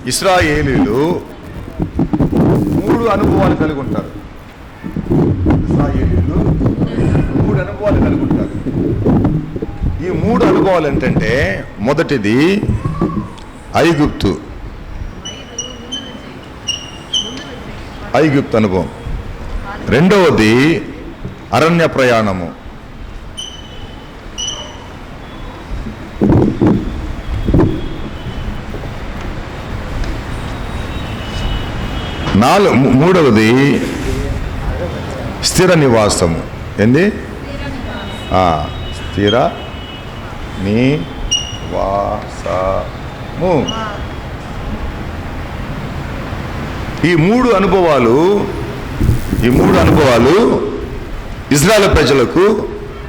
ఇశ్రాయేలీలు 3 అనుభవాలు కలిగి ఉంటారు. ఇశ్రాయేలీలు 3 అనుభవాలు కలిగి ఉంటారు. ఈ 3 అనుభవాలు ఏంటంటే, మొదటిది ఐగుప్తు అనుభవం, రెండవది అరణ్య ప్రయాణము, మూడవది స్థిర నివాసము. ఏంది? స్థిర నివాసము. ఈ మూడు అనుభవాలు ఇజ్రాయేల్ ప్రజలకు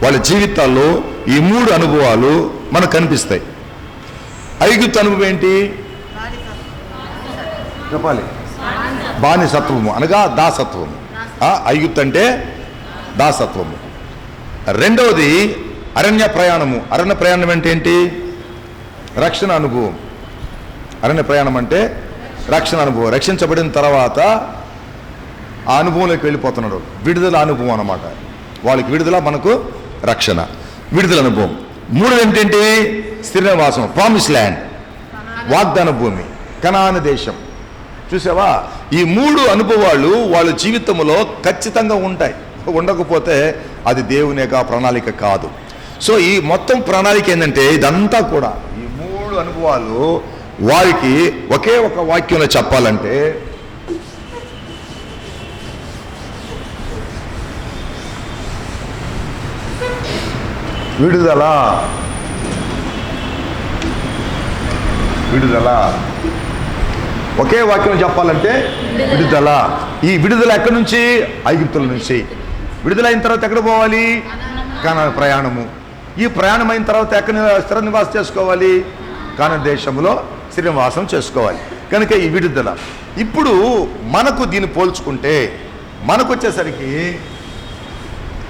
వాళ్ళ జీవితాల్లో ఈ 3 అనుభవాలు మనకు కనిపిస్తాయి. ఐగుప్తు అనుభవం ఏంటి చెప్పాలి? బానిసత్వము అనగా దాసత్వము. ఐగుప్తు అంటే దాసత్వము. రెండవది అరణ్య ప్రయాణము. అరణ్య ప్రయాణం అంటే ఏంటి? రక్షణ అనుభవం. అరణ్య ప్రయాణం అంటే రక్షణ అనుభవం. రక్షించబడిన తర్వాత ఆ అనుభవంలోకి వెళ్ళిపోతున్నాడు. విడుదల అనుభవం అన్నమాట. వాళ్ళకి విడుదల, మనకు రక్షణ. విడుదల అనుభవం. మూడోది ఏంటంటే స్థిర నివాసం, ప్రామిస్ ల్యాండ్, వాగ్దాన భూమి, కనాను దేశం. చూసావా? ఈ 3 అనుభవాలు వాళ్ళ జీవితంలో ఖచ్చితంగా ఉంటాయి. ఉండకపోతే అది దేవుని యొక్క ప్రణాళిక కాదు. సో ఈ మొత్తం ప్రణాళిక ఏంటంటే ఇదంతా కూడా ఈ 3 అనుభవాలు వారికి ఒకే ఒక వాక్యంలో చెప్పాలంటే విడుదల. ఒకే వాక్యం చెప్పాలంటే విడుదల. ఈ విడుదల ఎక్కడి నుంచి? ఐగుప్తుల నుంచి. విడుదల అయిన తర్వాత ఎక్కడ పోవాలి? కనాను ప్రయాణము. ఈ ప్రయాణం అయిన తర్వాత ఎక్కడ స్థిర నివాసం చేసుకోవాలి? కనాను దేశంలో స్థిర నివాసం చేసుకోవాలి. కనుక ఈ విడుదల. ఇప్పుడు మనకు దీన్ని పోల్చుకుంటే మనకు వచ్చేసరికి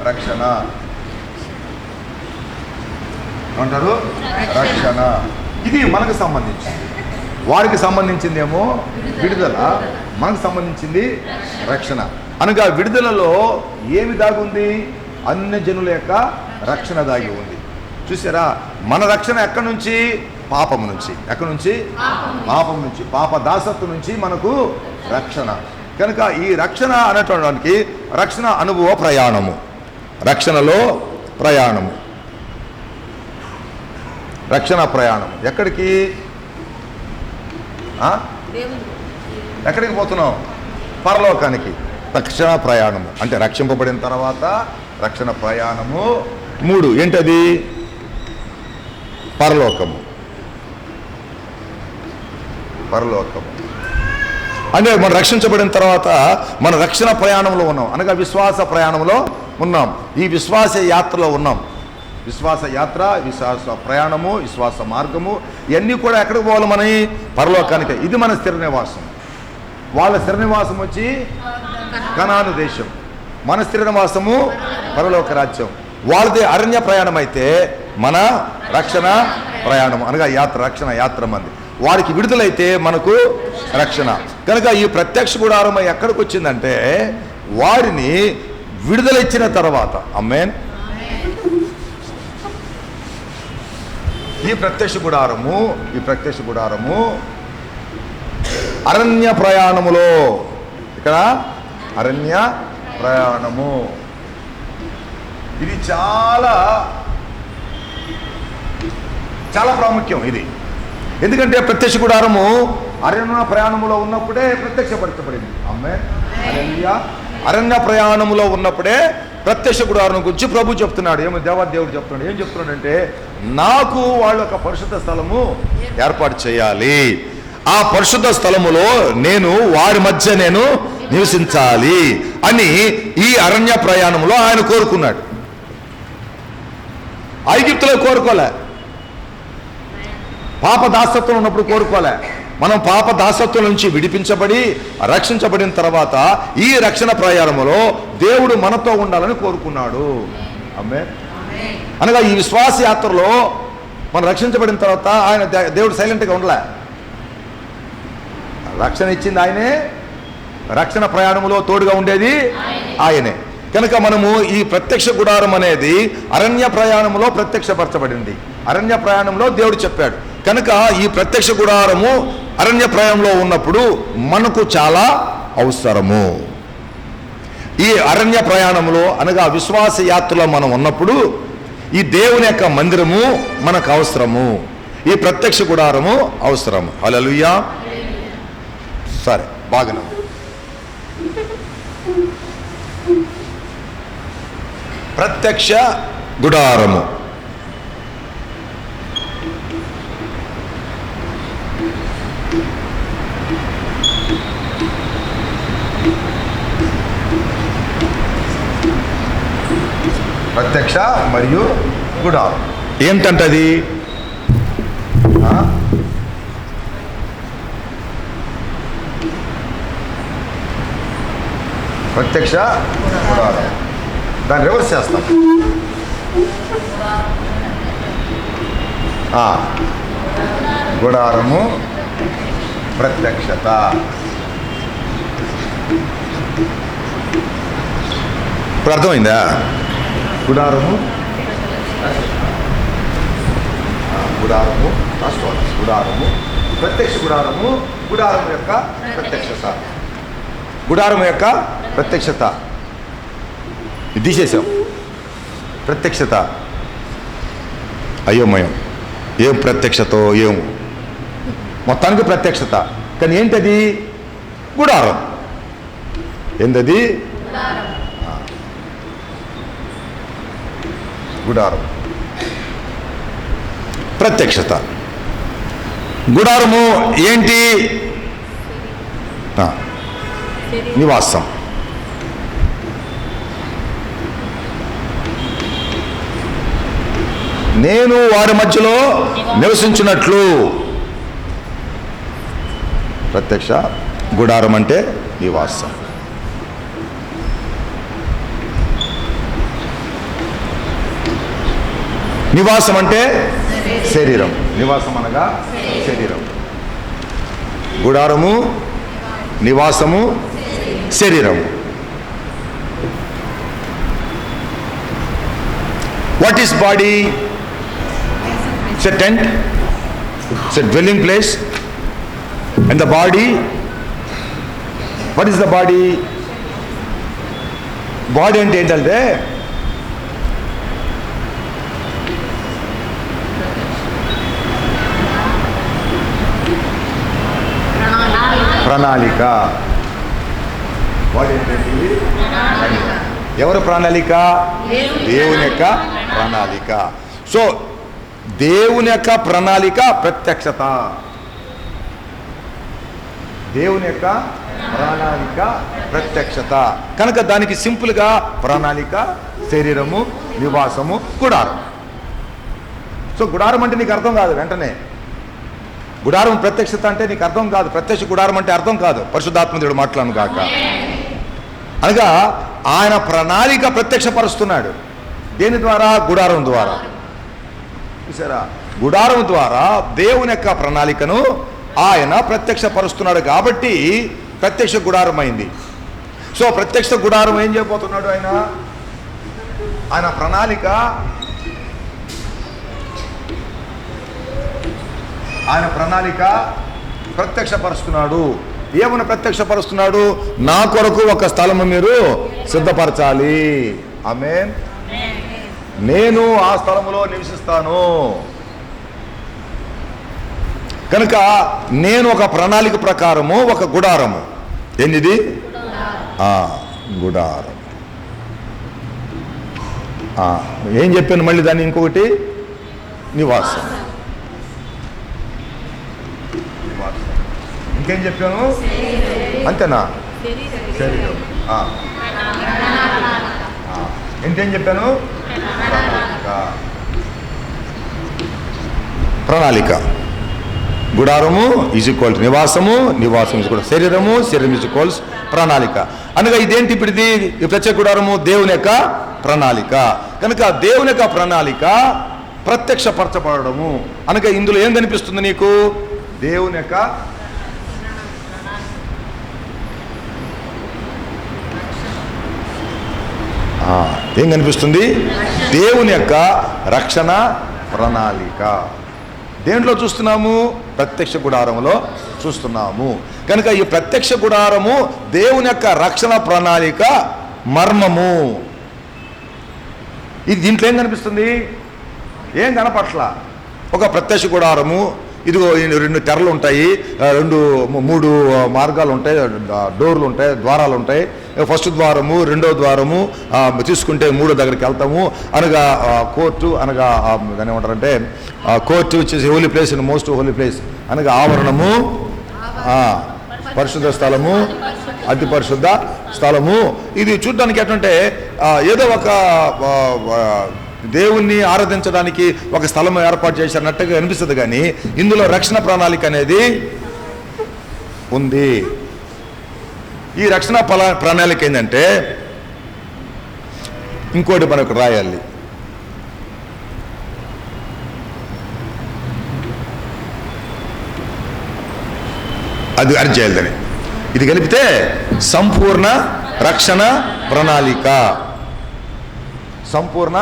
రక్షణ అంటారు. రక్షణ ఇది మనకు సంబంధించింది. వారికి సంబంధించిందేమో విడుదల, మనకు సంబంధించింది రక్షణ. అనగా విడుదలలో ఏమి దాగి ఉంది? అన్య జనుల యొక్క రక్షణ దాగి ఉంది. చూసారా? మన రక్షణ ఎక్కడి నుంచి? పాపం నుంచి. ఎక్కడి నుంచి? పాపం నుంచి, పాప దాసత్వం నుంచి మనకు రక్షణ. కనుక ఈ రక్షణ అనేటువంటి రక్షణ అనుభవ ప్రయాణము, రక్షణలో ప్రయాణము, రక్షణ ప్రయాణం. ఎక్కడికి? ఎక్కడికి పోతున్నాం? పరలోకానికి. రక్షణ ప్రయాణము అంటే రక్షింపబడిన తర్వాత రక్షణ ప్రయాణము. 3 ఏంటది? పరలోకము. అంటే మనం రక్షించబడిన తర్వాత మన రక్షణ ప్రయాణంలో ఉన్నాం. అనగా విశ్వాస ప్రయాణంలో ఉన్నాం. ఈ విశ్వాస యాత్రలో ఉన్నాం. విశ్వాస యాత్ర, విశ్వాస ప్రయాణము, విశ్వాస మార్గము ఇవన్నీ కూడా ఎక్కడికి పోవాలి? మన పరలోకానికి. ఇది మన స్థిర నివాసం. వాళ్ళ స్థిర నివాసం వచ్చి కనాను దేశం. మన స్థిర నివాసము పరలోక రాజ్యం. వాళ్ళది అరణ్య ప్రయాణం అయితే మన రక్షణ ప్రయాణం అనగా యాత్ర, రక్షణ యాత్ర మంది. వారికి విడుదలైతే మనకు రక్షణ. కనుక ఈ ప్రత్యక్ష గుడారం ఎక్కడికి వచ్చిందంటే వారిని విడుదల ఇచ్చిన తర్వాత, ఆమేన్, ఈ ప్రత్యక్ష గుడారము అరణ్య ప్రయాణములో, ఇక్కడ అరణ్య ప్రయాణము ఇది చాలా చాలా ప్రాముఖ్యం ఇది. ఎందుకంటే ప్రత్యక్ష గుడారము అరణ్య ప్రయాణములో ఉన్నప్పుడే ప్రత్యక్షపరచబడింది. ఆమేన్. అరణ్య ప్రయాణములో ఉన్నప్పుడే ప్రత్యక్ష గుడారం గురించి ప్రభు చెప్తున్నాడు. ఏమో దేవుడు చెప్తున్నాడు. ఏం చెప్తున్నాడంటే, నాకు వాళ్ళ ఒక పరిశుద్ధ స్థలము ఏర్పాటు చేయాలి. ఆ పరిశుద్ధ స్థలములో నేను వారి మధ్య నేను నివసించాలి అని ఈ అరణ్య ప్రయాణంలో ఆయన కోరుకున్నాడు. ఐగుప్తులో కోరుకోలే, పాప దాసత్వం ఉన్నప్పుడు కోరుకోలే. మనం పాప దాసత్వం నుంచి విడిపించబడి రక్షించబడిన తర్వాత ఈ రక్షణ ప్రయాణంలో దేవుడు మనతో ఉండాలని కోరుకున్నాడు. ఆమేన్. అనగా ఈ విశ్వాస యాత్రలో మనం రక్షించబడిన తర్వాత ఆయన దేవుడు సైలెంట్గా ఉండలే. రక్షణ ఇచ్చింది ఆయనే, రక్షణ ప్రయాణంలో తోడుగా ఉండేది ఆయనే. కనుక మనము ఈ ప్రత్యక్ష గుడారం అనేది అరణ్య ప్రయాణంలో ప్రత్యక్షపరచబడింది. అరణ్య ప్రయాణంలో దేవుడు చెప్పాడు. కనుక ఈ ప్రత్యక్ష గుడారము అరణ్య ప్రయాణంలో ఉన్నప్పుడు మనకు చాలా అవసరము. ఈ అరణ్య ప్రయాణంలో అనగా విశ్వాస యాత్రలో మనం ఉన్నప్పుడు ఈ దేవుని యొక్క మందిరము మనకు అవసరము, ఈ ప్రత్యక్ష గుడారము అవసరము. హల్లెలూయా. సరే, బాగానే. ప్రత్యక్ష గుడారము ప్రత్యక్ష మరియు గుడారం ఏంటంటది? ప్రత్యక్ష గుడారం, దాన్ని రివర్స్ చేస్తాం. గుడారము ప్రత్యక్షత. ఇప్పుడు అర్థమైందా? గుడారము గుడారము గుడారము ప్రత్యక్ష గుడారము, గుడారము యొక్క ప్రత్యక్షత, గుడారము యొక్క ప్రత్యక్షత తీసేసాం. ప్రత్యక్షత అయోమయం, ఏం ప్రత్యక్షతో ఏం, మొత్తానికి ప్రత్యక్షత. కానీ ఏంటది? గుడారం. ఏంటది? గుడారం ప్రత్యక్షత. గుడారము ఏంటి? నివాసం. నేను వారి మధ్యలో నివసించినట్లు. ప్రత్యక్ష గుడారం అంటే నివాసం. నివాసం అంటే శరీరం. నివాసం అనగా శరీరం. గుడారము, నివాసము, శరీరము. What is body? It's a tent, it's a dwelling place. And the body, what is the body? Body అంటే ఏంటంటే ప్రణాళిక. బాడీ ఏంటంటే ఎవరి ప్రణాళిక? దేవుని యొక్క ప్రణాళిక. సో దేవుని యొక్క ప్రణాళిక ప్రత్యక్షత. దేవుని యొక్క ప్రణాళిక ప్రత్యక్షత. కనుక దానికి సింపుల్గా ప్రణాళిక, శరీరము, నివాసము, గుడారం. సో గుడారం అంటే నీకు అర్థం కాదు వెంటనే. గుడారం ప్రత్యక్షత అంటే నీకు అర్థం కాదు. ప్రత్యక్ష గుడారం అంటే అర్థం కాదు. పరిశుద్ధాత్మ దేవుడు మాట్లాడను కాక. అనగా ఆయన ప్రణాళిక ప్రత్యక్షపరుస్తున్నాడు. దేని ద్వారా? గుడారం ద్వారా. చూసారా? గుడారం ద్వారా దేవుని యొక్క ప్రణాళికను ఆయన ప్రత్యక్షపరుస్తున్నాడు కాబట్టి ప్రత్యక్ష గుడారం అయింది. సో ప్రత్యక్ష గుడారం ఏం చేయబోతున్నాడు? ఆయన ప్రణాళిక, ఆయన ప్రణాళిక ప్రత్యక్షపరుస్తున్నాడు. ఏమని ప్రత్యక్షపరుస్తున్నాడు? నా కొరకు ఒక స్థలము మీరు సిద్ధపరచాలి. ఆమేన్. నేను ఆ స్థలములో నివసిస్తాను. కనుక నేను ఒక ప్రణాళిక ప్రకారము ఒక గుడారము. ఏంటిది? గుడారం. ఏం చెప్పాను మళ్ళీ దాన్ని? ఇంకొకటి నివాసం. ఇంకేం చెప్పాను? అంతేనా? శరీరం. ఇంకేం చెప్పాను? ప్రణాళిక. గుడారము ఈజ్ ఈక్వల్ టు నివాసము, నివాసం ఈజ్ ఈక్వల్ శరీరము, శరీరం ఈజ్ ఈక్వల్స్ ప్రణాళిక. అనగా ఇదేంటి? ఇప్పుడు ఇది ఈ ప్రత్యేక గుడారము దేవుని యొక్క ప్రణాళిక. కనుక దేవుని యొక్క ప్రణాళిక ప్రత్యక్షపరచబడము అనగా ఇందులో ఏం కనిపిస్తుంది నీకు? దేవుని యొక్క ఏం కనిపిస్తుంది? దేవుని యొక్క రక్షణ ప్రణాళిక. దేంట్లో చూస్తున్నాము? ప్రత్యక్ష గుడారములో చూస్తున్నాము. కనుక ఈ ప్రత్యక్ష గుడారము దేవుని యొక్క రక్షణ ప్రణాళిక మర్మము. ఇది దీంట్లో ఏం కనిపిస్తుంది? ఏం కనపట్ల. ఒక ప్రత్యక్ష గుడారము, ఇదిగో 2 తెరలు ఉంటాయి, 3 మార్గాలు ఉంటాయి, డోర్లు ఉంటాయి, ద్వారాలు ఉంటాయి. ఫస్ట్ ద్వారము, రెండో ద్వారము తీసుకుంటే 3 దగ్గరికి వెళ్తాము. అనగా కోర్టు, అనగా దాన్ని ఏమంటారంటే కోర్టు వచ్చేసి holy place, most holy place అనగా ఆవరణము, పరిశుద్ధ స్థలము, అతి పరిశుద్ధ స్థలము. ఇది చూడడానికి ఎట్లంటే ఏదో ఒక దేవుణ్ణి ఆరాధించడానికి ఒక స్థలం ఏర్పాటు చేసినట్టుగా అనిపిస్తుంది, కానీ ఇందులో రక్షణ ప్రణాళిక అనేది ఉంది. ఈ రక్షణ ప్రణాళిక ఏంటంటే ఇంకోటి మనకు రాయాలి. అది చేయాలని ఇది కలిపితే సంపూర్ణ రక్షణ ప్రణాళిక, సంపూర్ణ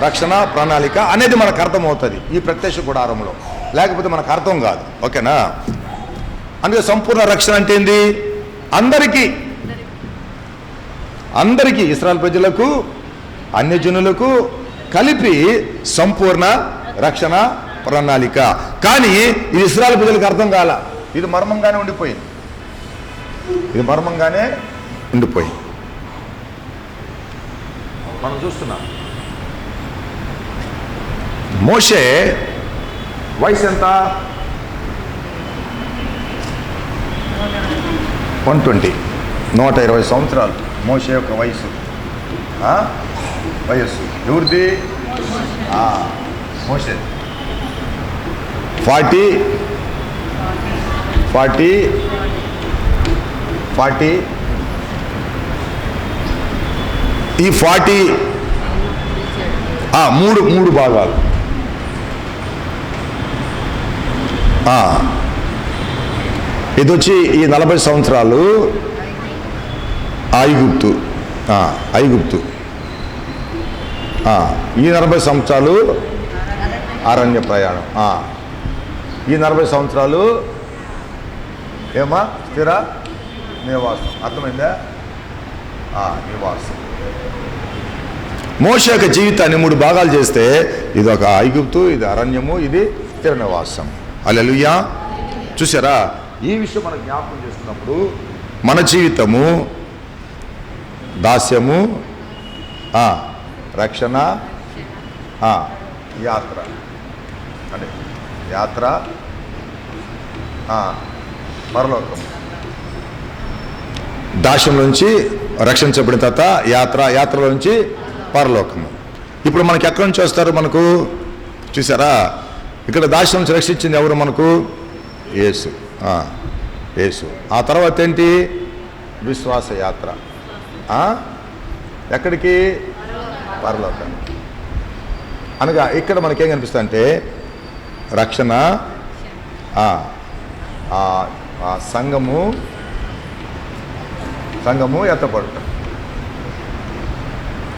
రక్షణ ప్రణాళిక అనేది మనకు అర్థమవుతుంది ఈ ప్రత్యక్ష గుడారంలో. లేకపోతే మనకు అర్థం కాదు. ఓకేనా? అందుకే సంపూర్ణ రక్షణ అంటే ఏంది? అందరికీ ఇశ్రాయేలు ప్రజలకు, అన్యజనులకు కలిపి సంపూర్ణ రక్షణ ప్రణాళిక. కానీ ఇది ఇశ్రాయేలు ప్రజలకు అర్థం కాల. ఇది మర్మంగానే ఉండిపోయింది. మనం చూస్తున్నాం. మోషే వయసు ఎంత? 120 సంవత్సరాలు మోషే యొక్క వయసు. ఎవరిది? మోషే 40 ఈ 40 మూడు భాగాలు. ఇది వచ్చి ఈ 40 సంవత్సరాలు ఐగుప్తు. ఈ 40 సంవత్సరాలు అరణ్య ప్రయాణం. ఈ 40 సంవత్సరాలు ఏమా స్థిర నివాసం. అర్థమైందా? నివాసం. మోషే యొక్క జీవితాన్ని 3 భాగాలు చేస్తే ఇది ఒక ఐగుప్తు, ఇది అరణ్యము, ఇది స్థిర నివాసం. హల్లెలూయా. చూసారా? ఈ విషయం మనం జ్ఞాపకం చేస్తున్నప్పుడు మన జీవితము దాస్యము, రక్షణ, యాత్ర. అంటే యాత్ర, పరలోకం. దాస్యం నుంచి రక్షించబడిన తర్వాత యాత్రలో నుంచి పరలోకము. ఇప్పుడు మనకి ఎక్కడి నుంచి వస్తారు? మనకు చూసారా? ఇక్కడ దాస్యం నుంచి రక్షించింది ఎవరు? మనకు యేసు. ఆ తర్వాత ఏంటి? విశ్వాస యాత్ర. ఎక్కడికి? పరలోకానికి. అనగా ఇక్కడ మనకేం కనిపిస్తుంది అంటే రక్షణ, సంఘము ఎత్తపడటం.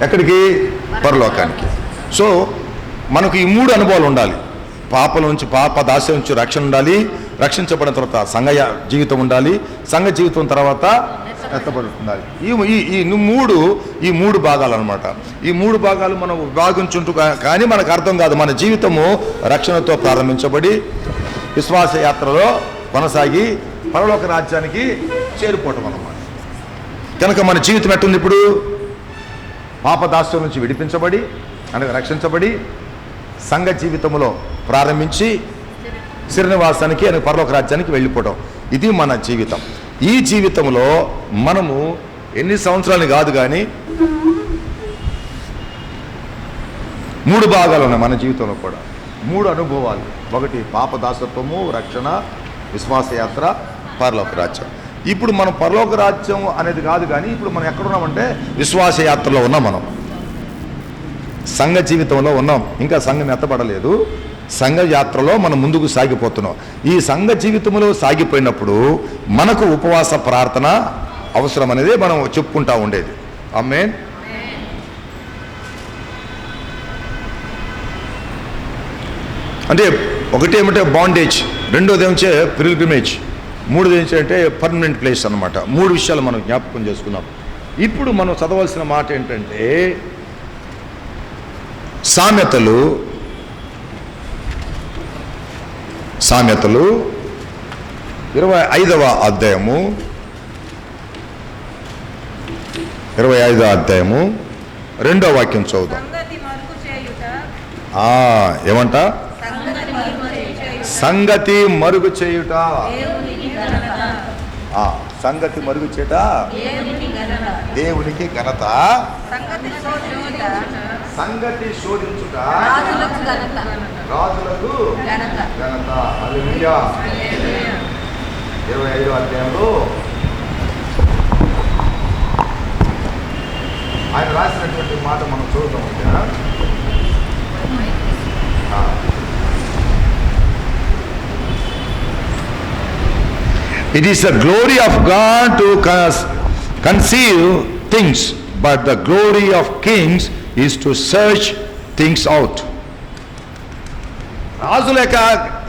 ఎక్కడికి? పరలోకానికి. సో మనకు ఈ 3 అనుభవాలు ఉండాలి. పాప దాస్యం నుంచి రక్షణ ఉండాలి, రక్షించబడిన తర్వాత సంఘ జీవితం ఉండాలి, సంఘ జీవితం తర్వాత ఎత్తబడుతుండాలి. ఈ 3 భాగాలు అనమాట. ఈ 3 భాగాలు మనం విభాగించుంటూ కానీ మనకు అర్థం కాదు. మన జీవితము రక్షణతో ప్రారంభించబడి విశ్వాస యాత్రలో కొనసాగి పరలోక రాజ్యానికి చేరుకోవటం అన్నమాట. కనుక మన జీవితం ఎట్టుంది? ఇప్పుడు పాపదాస్యం నుంచి విడిపించబడి అనగా రక్షించబడి సంఘ జీవితంలో ప్రారంభించి స్థిరనివాసానికి అని పరలోక రాజ్యానికి వెళ్ళిపోవడం. ఇది మన జీవితం. ఈ జీవితంలో మనము ఎన్ని సంవత్సరాలు కాదు కానీ 3 భాగాలు ఉన్నాయి మన జీవితంలో కూడా. 3 అనుభవాలు. ఒకటి పాపదాసత్వము, రక్షణ, విశ్వాసయాత్ర, పరలోక రాజ్యం. ఇప్పుడు మనం పరలోక రాజ్యం అనేది కాదు కానీ ఇప్పుడు మనం ఎక్కడున్నామంటే విశ్వాసయాత్రలో ఉన్నాం. మనం సంఘ జీవితంలో ఉన్నాం. ఇంకా సంఘం ఎత్తబడలేదు. సంఘ యాత్రలో మనం ముందుకు సాగిపోతున్నాం. ఈ సంఘ జీవితంలో సాగిపోయినప్పుడు మనకు ఉపవాస ప్రార్థన అవసరం అనేది మనం చెప్పుకుంటా ఉండేది. ఆమేన్. అంటే ఒకటి ఏమంటే బాండేజ్, రెండోది ఏమంటే పిల్గ్రిమేజ్, మూడోది ఏంటంటే పర్మనెంట్ ప్లేస్ అన్నమాట. 3 విషయాలు మనం జ్ఞాపకం చేసుకున్నాం. ఇప్పుడు మనం చదవాల్సిన మాట ఏంటంటే సామెతలు 25వ అధ్యాయము 25వ అధ్యాయము 2వ వాక్యం చదువుదాం. ఏమంట? సంగతి మరుగు చేయుట. సంగతి మరుగు చేయుట దేవునికి ఘనత. సంగతి శోధించుట రాజులకు ఘనత. హల్లెలూయా. 25వ అధ్యాయంలో ఆయన రాసినటువంటి మాట మనం చదువుతాం. It is the glory of God to conceal things, but the glory of kings is to search things out. రాజులేక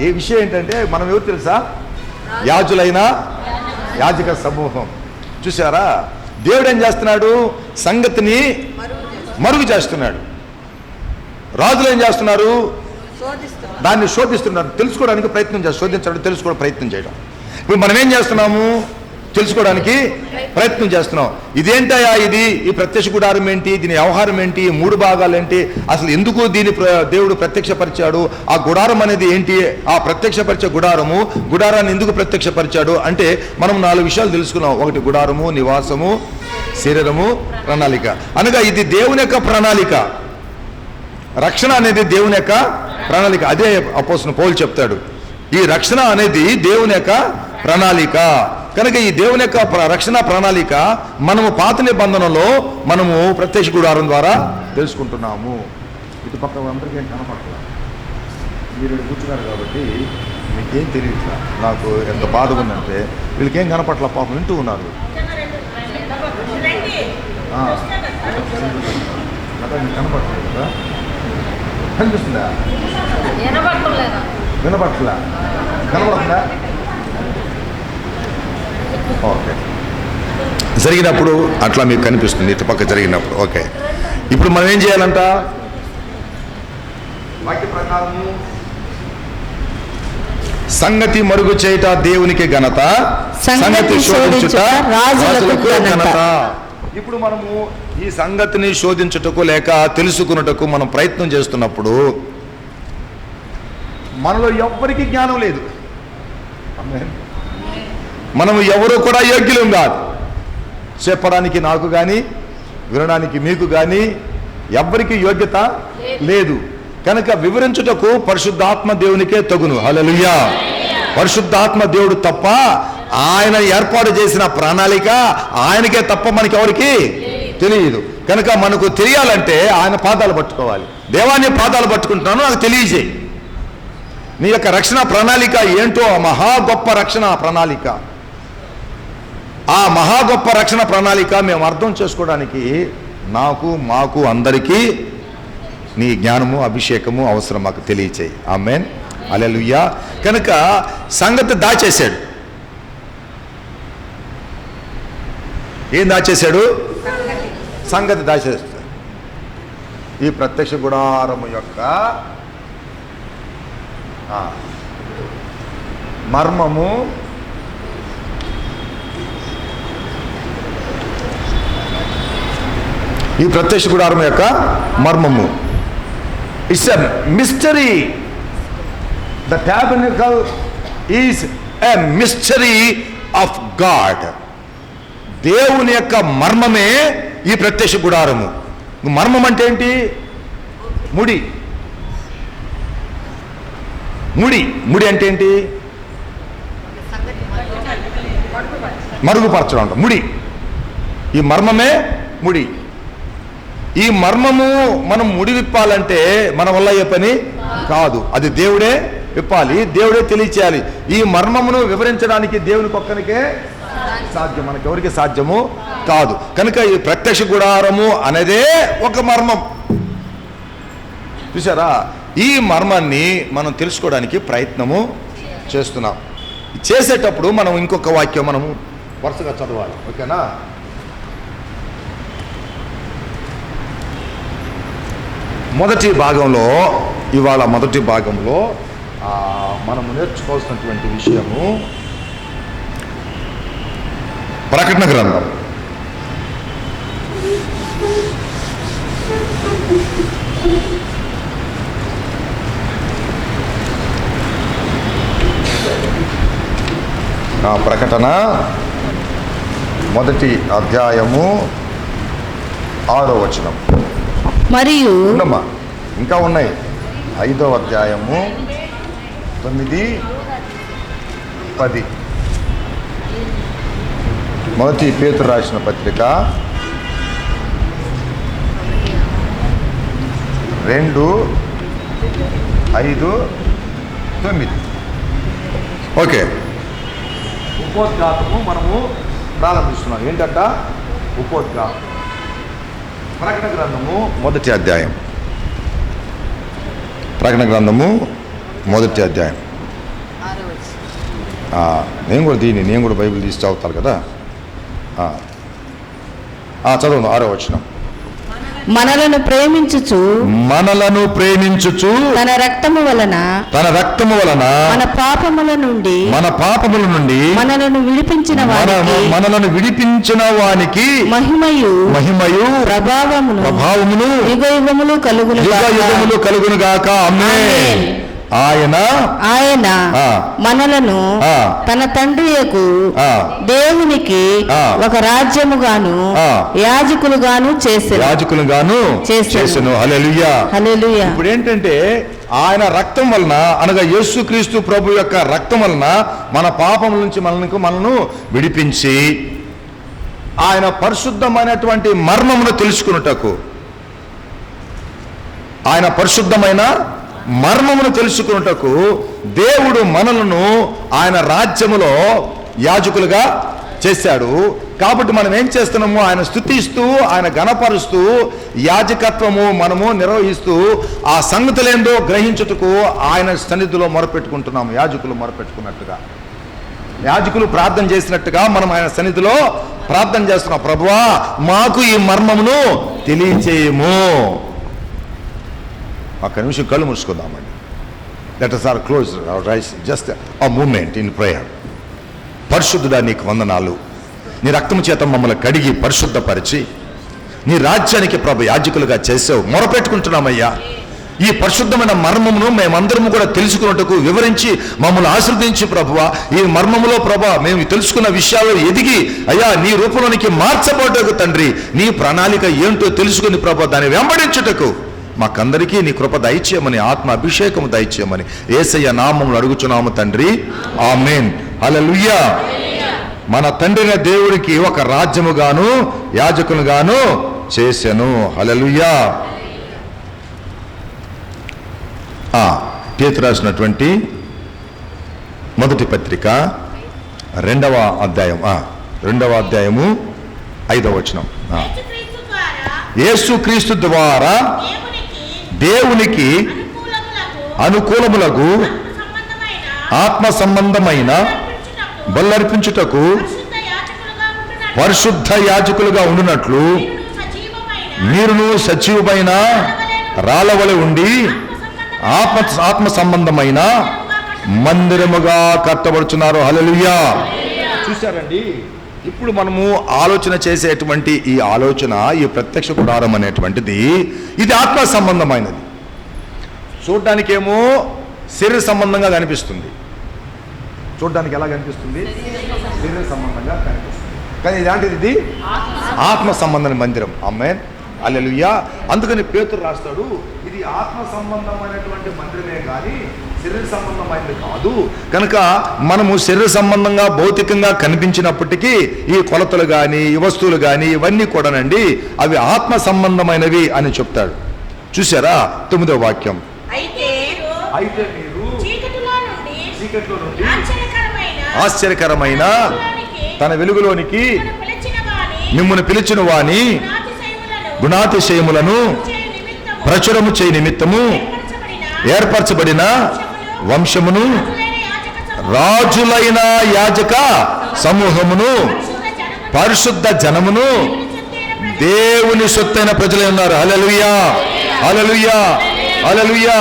ఏ విషయం ఏంటంటే మనం ఎవరు తెలుసా? యాజులైన యాజక సమూహం. చూసారా, దేవుడు ఏం చేస్తున్నాడు? సంగతిని మరుగు చేస్తున్నాడు. రాజులు ఏం చేస్తున్నారు? దాన్ని శోధిస్తున్నారు, తెలుసుకోవడానికి ప్రయత్నం చేస్తారు. శోధించడం, తెలుసుకోవడం ప్రయత్నం చేయడం. ఇప్పుడు మనం ఏం చేస్తున్నాము? తెలుసుకోవడానికి ప్రయత్నం చేస్తున్నాం. ఇదేంటయా ఇది? ఈ ప్రత్యక్ష గుడారం ఏంటి? దీని వ్యవహారం ఏంటి? 3 భాగాలు ఏంటి? అసలు ఎందుకు దీన్ని దేవుడు ప్రత్యక్షపరిచాడు? ఆ గుడారం అనేది ఏంటి? ఆ ప్రత్యక్షపరిచే గుడారాన్ని ఎందుకు ప్రత్యక్షపరిచాడు అంటే మనం 4 విషయాలు తెలుసుకున్నాం. ఒకటి గుడారము, నివాసము, శరీరము, ప్రణాళిక. అనగా ఇది దేవుని యొక్క ప్రణాళిక. రక్షణ అనేది దేవుని యొక్క ప్రణాళిక. అదే అపోస్తలుడు పౌలు చెప్తాడు, ఈ రక్షణ అనేది దేవుని యొక్క ప్రణాళిక. కనుక ఈ దేవుని యొక్క రక్షణ ప్రణాళిక మనము పాత నిబంధనలో మనము ప్రత్యక్ష గుడారం ద్వారా తెలుసుకుంటున్నాము. ఇటు పక్క అందరికీ ఏం కనపడట్లా, మీరు కూర్చున్నారు కాబట్టి మీకేం తెలియట్లా. నాకు ఎంత బాధగా ఉందంటే వీళ్ళకేం కనపట్ల, పాపం వింటూ ఉన్నారు. కనపడలేదు కదా? కనిపిస్తుందా? వినపట్లా? కనపడుతుందా? ఓకే, జరిగినప్పుడు అట్లా మీకు కనిపిస్తుంది, ఇటు పక్క జరిగినప్పుడు. ఓకే, ఇప్పుడు మనం ఏం చేయాలంట? వాక్య ప్రకారము సంగతి మరుగు చేయుట దేవునికి ఘనత, సంగతి శోధించుట రాజులకు ఘనత. ఇప్పుడు మనము ఈ సంగతిని శోధించుటకు లేక తెలుసుకున్నటకు మనం ప్రయత్నం చేస్తున్నప్పుడు మనలో ఎవ్వరికి జ్ఞానం లేదు. మనము ఎవరు కూడా యోగ్యులం కాదు. చెప్పడానికి నాకు కానీ వినడానికి మీకు కానీ ఎవ్వరికి యోగ్యత లేదు. కనుక వివరించుటకు పరిశుద్ధాత్మ దేవునికే తగును. హల్లెలూయా. పరిశుద్ధాత్మ దేవుడు తప్ప, ఆయన ఏర్పాటు చేసిన ప్రణాళిక ఆయనకే తప్ప మనకి ఎవరికి తెలియదు. కనుక మనకు తెలియాలంటే ఆయన పాదాలు పట్టుకోవాలి. దేవాన్ని పాదాలు పట్టుకుంటున్నాను, నాకు తెలియజేయి. నీ యొక్క రక్షణ ప్రణాళిక ఏంటో, ఆ మహా గొప్ప రక్షణ ప్రణాళిక, ఆ మహా గొప్ప రక్షణ ప్రణాళిక మేము అర్థం చేసుకోవడానికి మాకు అందరికీ నీ జ్ఞానము అభిషేకము అవసరం. మాకు తెలియచేయి. ఆమేన్. హల్లెలూయా. కనుక సంగతి దాచేశాడు. ఏం దాచేశాడు? సంగతి దాచేస్తాడు. ఈ ప్రత్యక్ష గుడారము యొక్క మర్మము ఈ ప్రత్యక్ష గుడారం యొక్క మర్మము. It's a mystery. The tabernacle is a mystery of God. దేవుని యొక్క మర్మమే ఈ ప్రత్యక్ష గుడారము. మర్మం అంటే ఏంటి? ముడి. ముడి అంటే ఏంటి? మరుగుపరచడం అంట. ముడి. ఈ మర్మమే ముడి. ఈ మర్మము మనం ముడి విప్పాలంటే మన వల్ల ఏ పని కాదు. అది దేవుడే విప్పాలి, దేవుడే తెలియచేయాలి. ఈ మర్మమును వివరించడానికి దేవునికి ఒక్కనికే సాధ్యం, మనకి ఎవరికి సాధ్యము కాదు. కనుక ఈ ప్రత్యక్ష గుడారము అనేదే ఒక మర్మం. చూసారా? ఈ మర్మాన్ని మనం తెలుసుకోవడానికి ప్రయత్నము చేస్తున్నాం. చేసేటప్పుడు మనం ఇంకొక వాక్యం మనము వరుసగా చదవాలి, ఓకేనా? మొదటి భాగంలో మనము నేర్చుకోవాల్సినటువంటి విషయము ప్రకటన గ్రంథం. ప్రకటన మొదటి అధ్యాయము 6వ వచనం. మరియు ఇంకా ఉన్నాయి. 5వ అధ్యాయము 9, 10. మొదటి పేతురు రాసిన పత్రిక 2, 5, 9. ఓకే, ఉపోద్ఘాతము మనము ప్రారంభిస్తున్నాం. ఏంటంట? ఉపోద్ఘాతం. ప్రకటన గ్రంథము మొదటి అధ్యాయం. ప్రకటన గ్రంథము మొదటి అధ్యాయం. నేను కూడా బైబిల్ తీసి చదువుతాను కదా. చదవండి. 6వ వచనం. మనలను ప్రేమించుచు తన రక్తము వలన మన పాపముల నుండి మనలను విడిపించిన వానికి మహిమయు ప్రభావమును యుగయుగములు కలుగును గాక. ఆమేన్. ఆయన మనలను తన తండ్రియకు దేవునికి ఒక రాజ్యముగాను యాజకులుగాను చేసెను. హల్లెలూయా. ఇప్పుడు ఏంటంటే ఆయన రక్తం వలన, అనగా యేసుక్రీస్తు ప్రభు యొక్క రక్తం వలన మన పాపముల నుంచి మనను విడిపించి ఆయన పరిశుద్ధమైనటువంటి మర్మమును తెలుసుకున్నటకు, ఆయన పరిశుద్ధమైన మర్మమును తెలుసుకున్నటకు దేవుడు మనలను ఆయన రాజ్యములో యాజకులుగా చేశాడు. కాబట్టి మనం ఏం చేస్తున్నాము? ఆయన స్తుతిస్తూ, ఆయన గణపరుస్తూ, యాజకత్వము మనము నిర్వహిస్తూ ఆ సంగతులేందో గ్రహించుటకు ఆయన సన్నిధిలో మొరపెట్టుకుంటున్నాము. యాజకులు మొరపెట్టుకున్నట్టుగా, యాజకులు ప్రార్థన చేసినట్టుగా మనం ఆయన సన్నిధిలో ప్రార్థన చేస్తున్నాం. ప్రభువా, మాకు ఈ మర్మమును తెలియచేయము. ఒక్క నిమిషం కళ్ళు మూసుకుందామండి. Let us close our eyes just a moment in prayer. పరిశుద్ధుడా, నీకు వందనాలు. నీ రక్తము చేత మమ్మల్ని కడిగి పరిశుద్ధపరిచి నీ రాజ్యానికి ప్రభు యాజకులుగా చేసావు. మొరపెట్టుకుంటున్నామయ్యా, ఈ పరిశుద్ధమైన మర్మమును మేమందరము కూడా తెలుసుకున్నట్టుకు వివరించి మమ్మల్ని ఆశీర్వదించి ప్రభువా, ఈ మర్మములో ప్రభా మేము తెలుసుకున్న విషయాలు ఎదిగి అయ్యా నీ రూపంలోనికి మార్చబడ్డకు తండ్రి, నీ ప్రణాళిక ఏంటో తెలుసుకుని ప్రభా దాన్ని వెంబడించుటకు మాకందరికీ నీ కృప దయచేయమని, ఆత్మ అభిషేకము దయచేయమని యేసయ్య నామములో అడుగుచున్నాము తండ్రి. ఆమేన్. హల్లెలూయా. మన తండ్రిన దేవుడికి ఒక రాజ్యముగాను యాజకులుగాను చేసెను. హల్లెలూయా. పేతురు రాసినటువంటి మొదటి పత్రిక 2వ అధ్యాయము 5వ వచనం. యేసుక్రీస్తు ద్వారా దేవునికి అనుకూలములకు ఆత్మ సంబంధమైన బల్లర్పించుటకు పరిశుద్ధ యాజకులుగా ఉండునట్లు మీరును సజీవమైన రాళ్ళవలె ఉండి ఆత్మ సంబంధమైన మందిరముగా కట్టబడుచున్నారు. హల్లెలూయా. చూశారండి, ఇప్పుడు మనము ఆలోచన చేసేటువంటి ఈ ఆలోచన, ఈ ప్రత్యక్ష గుడారం అనేటువంటిది ఇది ఆత్మ సంబంధమైనది. చూడ్డానికేమో శరీర సంబంధంగా కనిపిస్తుంది. చూడ్డానికి ఎలా కనిపిస్తుంది? శరీర సంబంధంగా కనిపిస్తుంది. కానీ ఇలాంటిది ఇది ఆత్మ సంబంధమైన మందిరం. ఆమేన్. హల్లెలూయా. అందుకని పేతురు రాస్తాడు, ఇది ఆత్మ సంబంధమైనటువంటి మందిరమే కానీ శరీర సంబంధమైనది కాదు. కనుక మనము శరీర సంబంధంగా భౌతికంగా కనిపించినప్పటికీ ఈ కొలతలు కానీ ఈ వస్తువులు కానీ ఇవన్నీ కూడానండి అవి ఆత్మ సంబంధమైనవి అని చెప్తాడు. చూసారా? 9వ వాక్యం. అయితే మీరు చీకటిలో నుండి ఆశ్చర్యకరమైన తన వెలుగులోనికి మిమ్మును పిలిచిన వాని గుణాతిశయములను ప్రచురము చేయ నిమిత్తము ఏర్పరచబడిన వంశమును, రాజులైన యాజక సమూహమును, పరిశుద్ధ జనమును, దేవుని సొత్తైన ప్రజలై ఉన్నారు. హల్లెలూయా, హల్లెలూయా, హల్లెలూయా.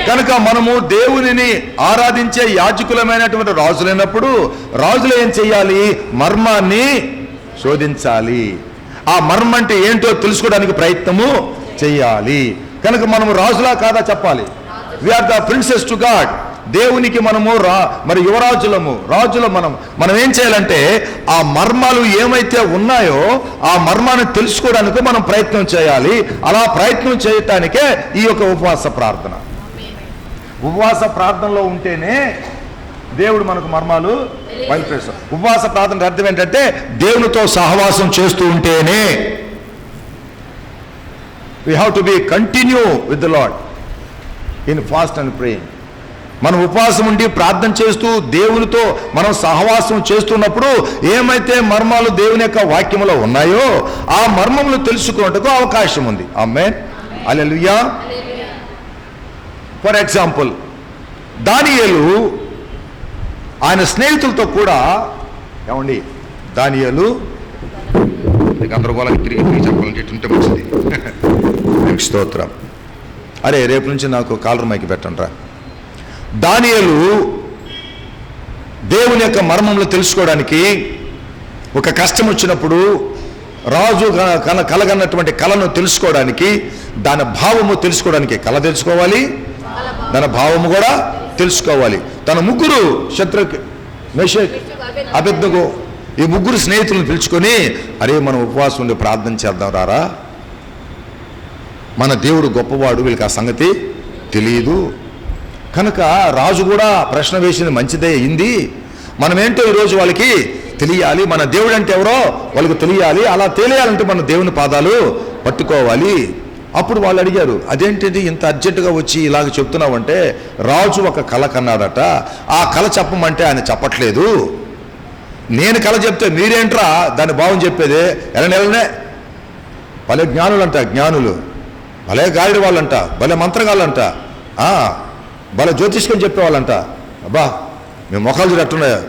కనుక మనము దేవునిని ఆరాధించే యాజకులమైనటువంటి రాజులైనప్పుడు రాజులు ఏం చేయాలి? మర్మాన్ని శోధించాలి. ఆ మర్మం అంటే ఏంటో తెలుసుకోవడానికి ప్రయత్నము చేయాలి. కనుక మనము రాజులా కాదా చెప్పాలి. We are the princes to God. దేవునికి మనము మరి యువరాజులము, రాజుల మనం ఏం చేయాలంటే ఆ మర్మాలు ఏమైతే ఉన్నాయో ఆ మర్మాన్ని తెలుసుకోవడానికి మనం ప్రయత్నం చేయాలి. అలా ప్రయత్నం చేయటానికే ఈ యొక్క ఉపవాస ప్రార్థన. ఉపవాస ప్రార్థనలో ఉంటేనే దేవుడు మనకు మర్మాలు బయలుపరుస్తాడు. ఉపవాస ప్రార్థన అర్థం ఏంటంటే దేవునితో సహవాసం చేస్తూ ఉంటేనే. we have to be continue with the Lord in fast and praying. మనం ఉపవాసం ఉండి ప్రార్థన చేస్తూ దేవునితో మనం సహవాసం చేస్తున్నప్పుడు ఏమైతే మర్మాలు దేవుని యొక్క వాక్యములో ఉన్నాయో ఆ మర్మములు తెలుసుకున్నట్టుకు అవకాశం ఉంది. ఆమేన్, హల్లెలూయా. ఫర్ ఎగ్జాంపుల్, దానియేలు ఆయన స్నేహితులతో కూడా ఏమండి, దానియేలు గందరగోళానికి తిరిగి చెప్పాలంటే ఉంటే మంచిది. స్తోత్రం. అరే రేపు నుంచి నాకు కాలర్ మైకి పెట్టండి రా. దానియేలు దేవుని యొక్క మర్మములు తెలుసుకోవడానికి ఒక కష్టం వచ్చినప్పుడు రాజు కలగన్నటువంటి కళను తెలుసుకోవడానికి, దాని భావము తెలుసుకోవడానికి కళ తెలుసుకోవాలి, దాని భావము కూడా తెలుసుకోవాలి. తన ముగ్గురు శత్రుఘ్, మేషక్, అబేద్నెగో ఈ ముగ్గురు స్నేహితులను పిలుచుకొని, అరే మనం ఉపవాసం ఉండి ప్రార్థన చేద్దాం రారా, మన దేవుడు గొప్పవాడు, వీళ్ళకి ఆ సంగతి తెలియదు. కనుక రాజు కూడా ప్రశ్న వేసింది మంచిదే అయింది. మనమేంటో ఈరోజు వాళ్ళకి తెలియాలి, మన దేవుడు అంటే ఎవరో వాళ్ళకి తెలియాలి. అలా తెలియాలంటే మన దేవుని పాదాలు పట్టుకోవాలి. అప్పుడు వాళ్ళు అడిగారు, అదేంటిది ఇంత అర్జెంటుగా వచ్చి ఇలాగ చెప్తున్నావంటే, రాజు ఒక కళ కన్నాడట, ఆ కళ చెప్పమంటే ఆయన చెప్పట్లేదు. నేను కళ చెప్తే మీరేంట్రా దాని భావం చెప్పేదే? నెలనే భలే జ్ఞానులంట, జ్ఞానులు భలే గాయడి వాళ్ళంట, భలే మంత్రగాళ్ళంట, భలే జ్యోతిష్కం చెప్పేవాళ్ళంట. అబ్బా మేము మొఖాలు చూడట్టున్నాయా,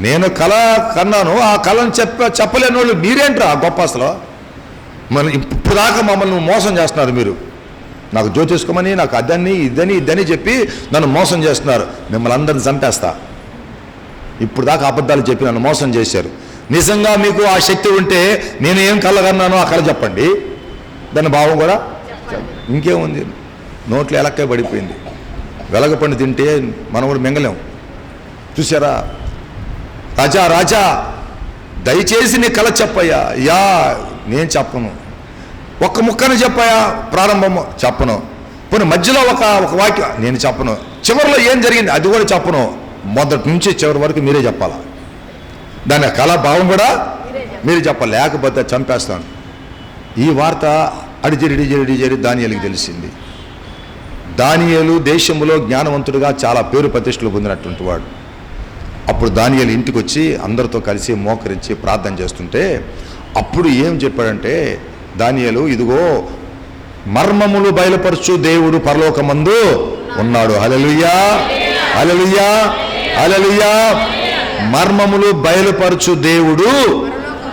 నేను కళ కన్నాను, ఆ కళను చెప్పలేని వాళ్ళు మీరేంట్రా గొప్ప, అసలు మన ఇప్పుడు దాకా మమ్మల్ని మోసం చేస్తున్నారు మీరు. నాకు జ్యోతిష్కమని, నాకు అదని ఇదని చెప్పి నన్ను మోసం చేస్తున్నారు, మిమ్మల్ని అందరిని చంపేస్తా. ఇప్పుడు దాకా అబద్ధాలు చెప్పి నన్ను మోసం చేశారు. నిజంగా మీకు ఆ శక్తి ఉంటే నేను ఏం కళ కన్నానో ఆ కళ చెప్పండి, దాని భావం కూడా. ఇంకేముంది, నోట్లో ఎలక్కాయ పడిపోయింది, వెలగపండి తింటే మనం కూడా మింగలేం. చూసారా, రాజా రాజా దయచేసి నీ కళ చెప్పయ్యా. యా నేను చెప్పను, ఒక్క ముక్కను చెప్పయ్యా, ప్రారంభము చెప్పను, పోనీ మధ్యలో ఒక వాక్యం నేను చెప్పను, చివరిలో ఏం జరిగింది అది కూడా చెప్పను, మొదటి నుంచి చివరి వరకు మీరే చెప్పాలా. దాని కళ భావం కూడా మీరే చెప్పాలి, లేకపోతే చంపేస్తాను. ఈ వార్త అడిజరి దానియేలుకి తెలిసింది. దానియేలు దేశంలో జ్ఞానవంతుడిగా చాలా పేరు ప్రతిష్టలు పొందినటువంటి వాడు. అప్పుడు దానియేలు ఇంటికి వచ్చి అందరితో కలిసి మోకరించి ప్రార్థన చేస్తుంటే అప్పుడు ఏం చెప్పాడంటే, దానియేలు ఇదిగో మర్మములు బయలుపరచు దేవుడు పరలోకమందు ఉన్నాడు. హల్లెలూయా, హల్లెలూయా, హల్లెలూయా. మర్మములు బయలుపరచు దేవుడు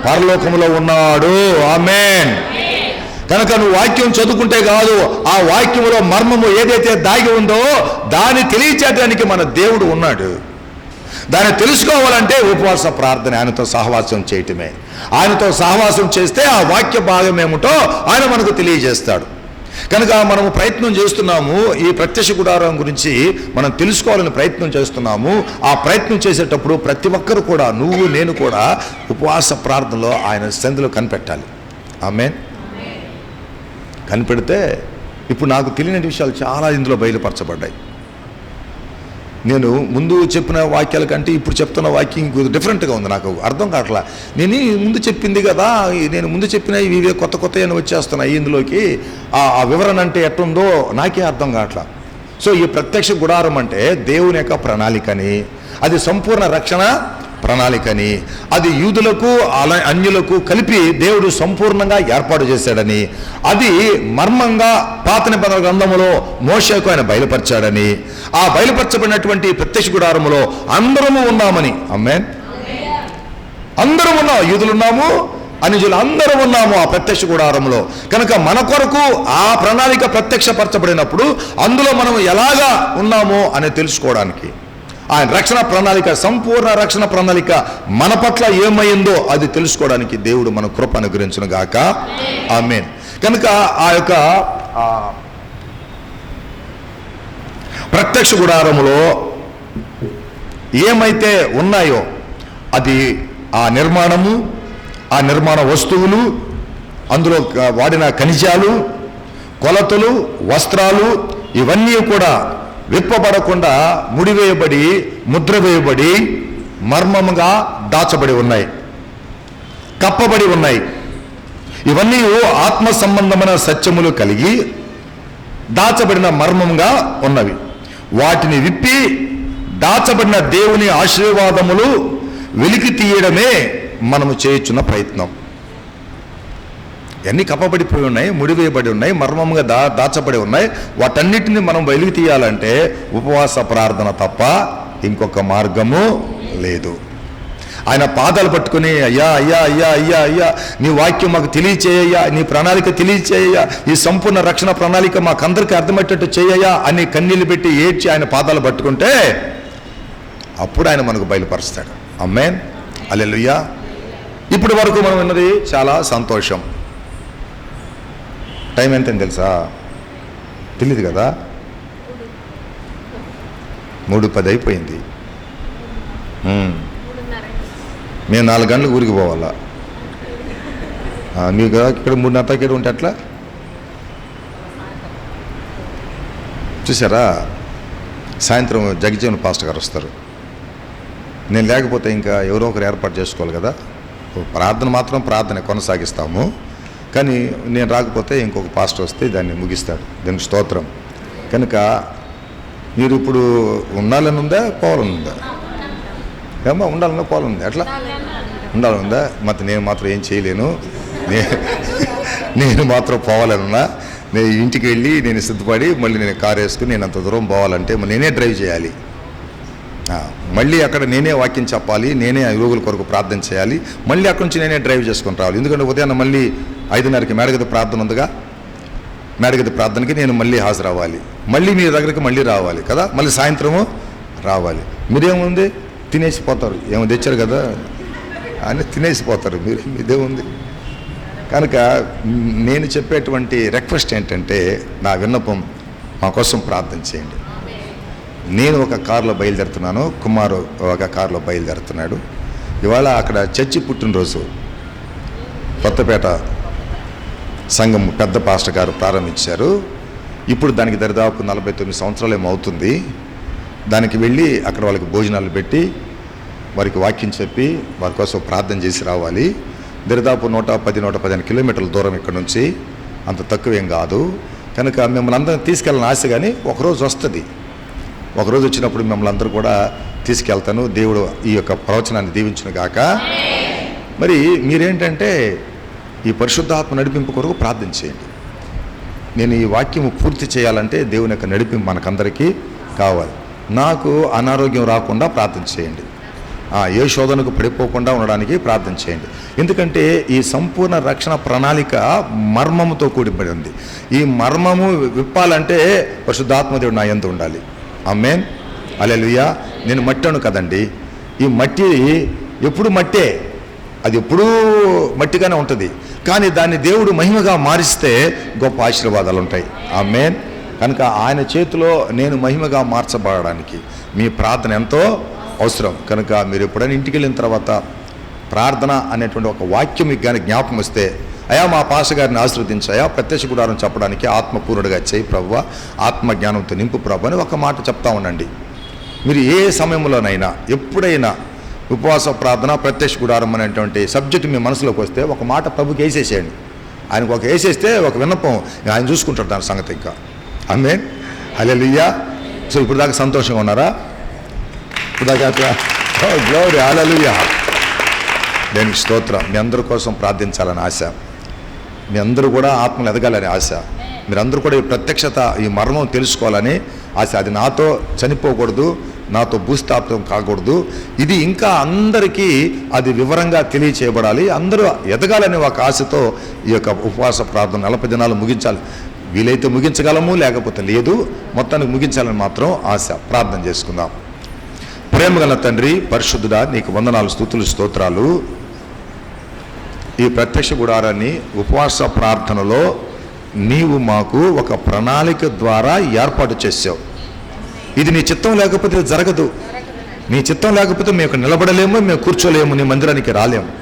పరలోకములో ఉన్నాడు. ఆమేన్. కనుక నువ్వు వాక్యం చదువుకుంటే కాదు, ఆ వాక్యములో మర్మము ఏదైతే దాగి ఉందో దాన్ని తెలియచేయడానికి మన దేవుడు ఉన్నాడు. దాన్ని తెలుసుకోవాలంటే ఉపవాస ప్రార్థన, ఆయనతో సహవాసం చేయటమే. ఆయనతో సహవాసం చేస్తే ఆ వాక్య భాగం ఏమిటో ఆయన మనకు తెలియజేస్తాడు. కనుక మనము ప్రయత్నం చేస్తున్నాము, ఈ ప్రత్యక్ష గుడారం గురించి మనం తెలుసుకోవాలని ప్రయత్నం చేస్తున్నాము. ఆ ప్రయత్నం చేసేటప్పుడు ప్రతి ఒక్కరు కూడా, నువ్వు నేను కూడా ఉపవాస ప్రార్థనలో ఆయన సన్నిధిలో కనిపెట్టాలి. ఆమేన్. కనిపెడితే ఇప్పుడు నాకు తెలియని విషయాలు చాలా ఇందులో బయలుపరచబడ్డాయి. నేను ముందు చెప్పిన వాక్యాల కంటే ఇప్పుడు చెప్తున్న వాక్యం డిఫరెంట్గా ఉంది, నాకు అర్థం కావట్లా. నేను ముందు చెప్పింది కదా, నేను ముందు చెప్పిన ఇవే కొత్త ఏమైనా వచ్చేస్తున్నాయి ఇందులోకి, ఆ వివరణ అంటే ఎట్టుందో నాకే అర్థం కావట్లా. సో ఈ ప్రత్యక్ష గుడారం అంటే దేవుని యొక్క ప్రణాళికని, అది సంపూర్ణ రక్షణ ప్రణాళికని, అది యూదులకు అన్యులకు కలిపి దేవుడు సంపూర్ణంగా ఏర్పాటు చేశాడని, అది మర్మంగా పాత నిబంధన గ్రంథములో మోషేకు ఆయన బయలుపరిచాడని, ఆ బయలుపరచబడినటువంటి ప్రత్యక్ష గుడారములో అందరము ఉన్నామని. ఆమేన్. అందరం ఉన్నాం, యూదులున్నాము, అన్యజనులు అందరూ ఉన్నాము ఆ ప్రత్యక్ష గుడారంలో. కనుక మన కొరకు ఆ ప్రణాళిక ప్రత్యక్షపరచబడినప్పుడు అందులో మనం ఎలాగా ఉన్నామో అని తెలుసుకోవడానికి, ఆయన రక్షణ ప్రణాళిక, సంపూర్ణ రక్షణ ప్రణాళిక మన పట్ల ఏమైందో అది తెలుసుకోవడానికి దేవుడు మన కృప అనుగ్రహించును గాక. ఆమేన్. కనుక ఆ యొక్క ప్రత్యక్ష గుడారములో ఏమైతే ఉన్నాయో అది ఆ నిర్మాణము, ఆ నిర్మాణ వస్తువులు, అందులో వాడిన ఖనిజాలు, కొలతలు, వస్త్రాలు, ఇవన్నీ కూడా విప్పబడకుండా ముడివేయబడి ముద్ర వేయబడి మర్మముగా దాచబడి ఉన్నాయి, కప్పబడి ఉన్నాయి. ఇవన్నీ ఆత్మ సంబంధమైన సత్యములు కలిగి దాచబడిన మర్మంగా ఉన్నవి. వాటిని విప్పి దాచబడిన దేవుని ఆశీర్వాదములు వెలికి తీయడమే మనము చేయుచున్న ప్రయత్నం. ఇవన్నీ కప్పబడిపోయి ఉన్నాయి, ముడివేయబడి ఉన్నాయి, మర్మముగా దాచబడి ఉన్నాయి. వాటన్నిటిని మనం వెలికి తీయాలంటే ఉపవాస ప్రార్థన తప్ప ఇంకొక మార్గము లేదు. ఆయన పాదాలు పట్టుకుని, అయ్యా అయ్యా అయ్యా అయ్యా అయ్యా నీ వాక్యం మాకు తెలియచేయ్యా, నీ ప్రణాళిక తెలియచేయ్యా, ఈ సంపూర్ణ రక్షణ ప్రణాళిక మాకందరికీ అర్థమయ్యేటట్టు చేయయ్యా అని కన్నీళ్ళు పెట్టి ఏడ్చి ఆయన పాదాలు పట్టుకుంటే అప్పుడు ఆయన మనకు బయలుపరుస్తాడు. ఆమేన్. హల్లెలూయా. ఇప్పటి వరకు మనం విన్నది చాలా సంతోషం. టైం ఎంతని తెలుసా? తెలియదు కదా. 3:10 అయిపోయింది. మేము 4 గంటలకు ఊరికి పోవాలా? మీకు ఇక్కడ 3:30 ఉంటే అట్లా చూసారా? సాయంత్రం జగజీవన్ పాస్టర్ గారు వస్తారు. నేను లేకపోతే ఇంకా ఎవరో ఒకరు ఏర్పాటు చేసుకోవాలి కదా. ప్రార్థన మాత్రం ప్రార్థన కొనసాగిస్తాము, కానీ నేను రాకపోతే ఇంకొక పాస్టర్ వస్తే దాన్ని ముగిస్తాడు. దానికి స్తోత్రం. కనుక మీరు ఇప్పుడు ఉండాలని ఉందా, పోవాలని ఉందా? ఏమో ఉండాలన్నా పోవాలని ఎట్లా ఉండాలని ఉందా? మరి నేను మాత్రం ఏం చేయలేను, నేను మాత్రం పోవాలన్నా. నేను ఇంటికి వెళ్ళి నేను సిద్ధపడి మళ్ళీ నేను కారు వేసుకుని నేను అంత దూరం పోవాలంటే నేనే డ్రైవ్ చేయాలి. మళ్ళీ అక్కడ నేనే వాక్యం చెప్పాలి, నేనే యోగుల కొరకు ప్రార్థన చేయాలి, మళ్ళీ అక్కడి నుంచి నేనే డ్రైవ్ చేసుకొని రావాలి. ఎందుకంటే ఉదయాన్నే మళ్ళీ 5:30కి మేడగది ప్రార్థన ఉందిగా, మేడగది ప్రార్థనకి నేను మళ్ళీ హాజరు అవ్వాలి, మళ్ళీ మీ దగ్గరికి మళ్ళీ రావాలి కదా, మళ్ళీ సాయంత్రము రావాలి. మీరేముంది తినేసిపోతారు, ఏమో తెచ్చారు కదా అని తినేసిపోతారు మీరు, ఇదేముంది. కనుక నేను చెప్పేటువంటి రిక్వెస్ట్ ఏంటంటే, నా విన్నపం మా కోసం ప్రార్థన చేయండి. నేను ఒక కారులో బయలుదేరుతున్నాను, కుమారు ఒక కారులో బయలుదేరుతున్నాడు. ఇవాళ అక్కడ చర్చి పుట్టినరోజు కొత్తపేట సంఘం పెద్ద పాస్టర్ గారు ప్రారంభించారు. ఇప్పుడు దానికి దరిదాపు 49 సంవత్సరాలు ఏమో అవుతుంది. దానికి వెళ్ళి అక్కడ వాళ్ళకి భోజనాలు పెట్టి వారికి వాక్యం చెప్పి వారి కోసం ప్రార్థన చేసి రావాలి. దరిదాపు 110-115 కిలోమీటర్ల దూరం ఇక్కడ నుంచి, అంత తక్కువేం కాదు. కనుక మిమ్మల్ని అందరం తీసుకెళ్ళని ఆశ, కానీ ఒకరోజు వస్తుంది. ఒకరోజు వచ్చినప్పుడు మిమ్మల్ని అందరూ కూడా తీసుకెళ్తాను. దేవుడు ఈ యొక్క ప్రవచనాన్ని దీవించును గాక. మరి మీరేంటంటే ఈ పరిశుద్ధాత్మ నడిపింపు కొరకు ప్రార్థన చేయండి. నేను ఈ వాక్యము పూర్తి చేయాలంటే దేవుని యొక్క నడిపింపు మనకందరికీ కావాలి. నాకు అనారోగ్యం రాకుండా ప్రార్థన చేయండి. ఏ శోధనకు పడిపోకుండా ఉండడానికి ప్రార్థన చేయండి. ఎందుకంటే ఈ సంపూర్ణ రక్షణ ప్రణాళిక మర్మముతో కూడిపడి ఉంది. ఈ మర్మము విప్పాలంటే పరిశుద్ధాత్మదేవుడు నా యందు ఉండాలి. ఆమేన్. హల్లెలూయా. నేను మట్టాను కదండి, ఈ మట్టి ఎప్పుడు మట్టే, అది ఎప్పుడూ మట్టిగానే ఉంటుంది. కానీ దాన్ని దేవుడు మహిమగా మారిస్తే గొప్ప ఆశీర్వాదాలు ఉంటాయి. ఆమేన్. కనుక ఆయన చేతిలో నేను మహిమగా మార్చబడడానికి మీ ప్రార్థన ఎంతో అవసరం. కనుక మీరు ఎప్పుడైనా ఇంటికి వెళ్ళిన తర్వాత ప్రార్థన అనేటువంటి ఒక వాక్యం మీకు కానీ జ్ఞాపకం వస్తే, అయా మా పాస్టర్ గారిని ఆశీర్వదించాయా, ప్రత్యక్ష గుడారం చెప్పడానికి ఆత్మపూర్ణుడిగా చేయి ప్రభువా, ఆత్మజ్ఞానంతో నింపు ప్రభు అని ఒక మాట చెప్తా ఉండండి. మీరు ఏ సమయంలోనైనా ఎప్పుడైనా ఉపవాస ప్రార్థన, ప్రత్యక్ష గుడారం అనేటువంటి సబ్జెక్ట్ మీ మనసులోకి వస్తే ఒక మాట ప్రభుకి వేసేసేయండి. ఆయనకు ఒక వేసేస్తే ఒక విన్నపం ఆయన చూసుకుంటాడు దాని సంగతి. ఇంకా ఆమేన్. హల్లెలూయా. సో ఇప్పుడు దాకా సంతోషంగా ఉన్నారా? ఇప్పుడు దాకా గ్లోరీ హల్లెలూయా. దేనికి స్తోత్రం. మీ అందరి కోసం ప్రార్థించాలని ఆశ, మీ అందరూ కూడా ఆత్మలు ఎదగాలని ఆశ, మీరందరూ కూడా ఈ ప్రత్యక్షత, ఈ మర్మం తెలుసుకోవాలని ఆశ. అది నాతో చనిపోకూడదు, నాతో భూస్థాపితం కాకూడదు. ఇది ఇంకా అందరికీ అది వివరంగా తెలియచేయబడాలి. అందరూ ఎదగాలని ఒక ఆశతో ఈ యొక్క ఉపవాస ప్రార్థన 40 దినాలు ముగించాలి. వీలైతే ముగించగలము, లేకపోతే లేదు. మొత్తానికి ముగించాలని మాత్రం ఆశ. ప్రార్థన చేసుకుందాం. ప్రేమగల తండ్రి, పరిశుద్ధుడా, నీకు వందనాలు, స్తుతులు, స్తోత్రాలు. ఈ ప్రత్యక్ష గుడారాన్ని ఉపవాస ప్రార్థనలో నీవు మాకు ఒక ప్రణాళిక ద్వారా ఏర్పాటు చేసావు. ఇది నీ చిత్తం లేకపోతే ఇది జరగదు. నీ చిత్తం లేకపోతే మేము నిలబడలేము, మేము కూర్చోలేము, నీ మందిరానికి రాలేము.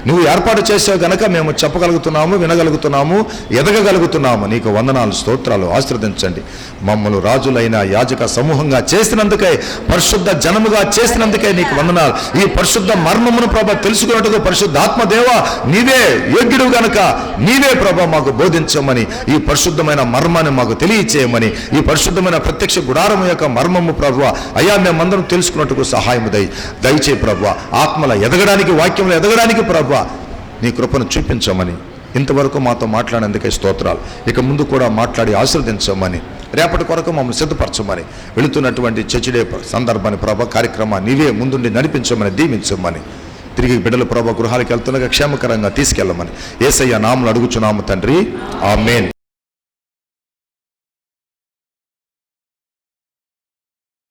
నువ్వు ఏర్పాటు చేసావు గనక మేము చెప్పగలుగుతున్నాము, వినగలుగుతున్నాము, ఎదగగలుగుతున్నాము. నీకు వందనాలు, స్తోత్రాలు. ఆశీర్వదించండి. మమ్మల్ని రాజులైన యాజక సమూహంగా చేసినందుకై, పరిశుద్ధ జనముగా చేసినందుకై నీకు వందనాలు. ఈ పరిశుద్ధ మర్మమును ప్రభ తెలుసుకున్నట్టుగా పరిశుద్ధ ఆత్మదేవ నీవే యోగ్యుడు గనక నీవే ప్రభ మాకు బోధించమని, ఈ పరిశుద్ధమైన మర్మాన్ని మాకు తెలియచేయమని, ఈ పరిశుద్ధమైన ప్రత్యక్ష గుడారం యొక్క మర్మము ప్రభు అయ్యా మేమందరం తెలుసుకున్నట్టుకు సహాయము దయచేయి ప్రభు. ఆత్మల ఎదగడానికి, వాక్యంలో ఎదగడానికి ప్రభు నీ కృపను చూపించమని, ఇంతవరకు మాతో మాట్లాడేందుకే స్తోత్రాలు. ఇక ముందు కూడా మాట్లాడి ఆశీర్వదించమని, రేపటి కొరకు మమ్మల్ని సిద్ధపరచమని, వెళుతున్నటువంటి చర్చిడే సందర్భాన్ని ప్రభ కార్యక్రమాన్ని నీవే ముందుండి నడిపించమని, దీవించమని, తిరిగి బిడ్డల ప్రభ గృహాలకు వెళ్తుండగా క్షేమకరంగా తీసుకెళ్ళమని యేసయ్య నామములో అడుగుచున్నాము తండ్రి. ఆమేన్.